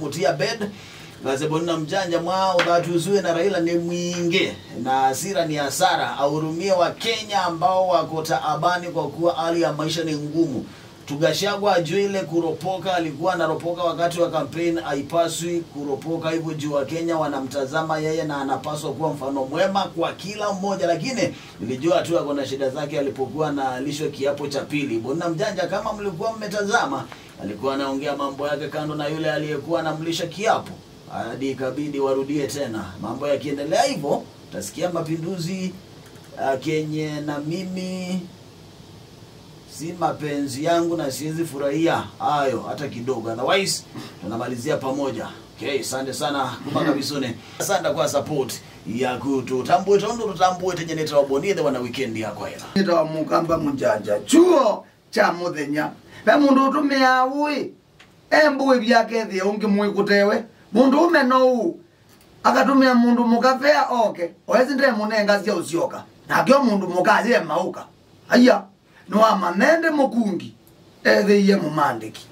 Mutia bed gazebona mjanja mwao batuzue na Raila ni mwinge na hasira ni hasara. Ahurumie wa Kenya ambao wako taabani kwa kuwa hali ya maisha ni ngumu. Tugashagwa ajue ile kuropoka alikuwa anaropoka wakati wa campaign, haipaswi kuropoka hivyo juu wa Kenya wanamtazama yeye na anapaswa kuwa mfano mwema kwa kila mmoja. Lakini nilijua tu ako na shida zake alipokuwa na lisho kiapo cha pili. Bona mjanja kama mlikuwa mmetazama alikuwa anaongea mambo yake kando na yule aliyekuwa anamlisha kiapo. Hadi ikabidi warudie tena. Mambo yakiendelea hivyo utasikia mapinduzi Kenya na mimi si mapenzi yangu na siwezi furahia hayo hata kidogo. Otherwise tunamalizia pamoja. Okay, asante sana kumaka bisone. Asante kwa support ya kututambue tondo tutambue tenyeneta wabonide wana weekend yako hela. Nita mukamba munjanja. Chuo cha muthenya. Be mundu utumia ui. Embu byake thie ungi muikutewe. Mundu umeno akatumia mundu mukafea okay. Oezi ndre munenga cia ucioka. Na kyo mundu mukazie mauka. Aya. No amamende mukungi. Ethiye mumandiki.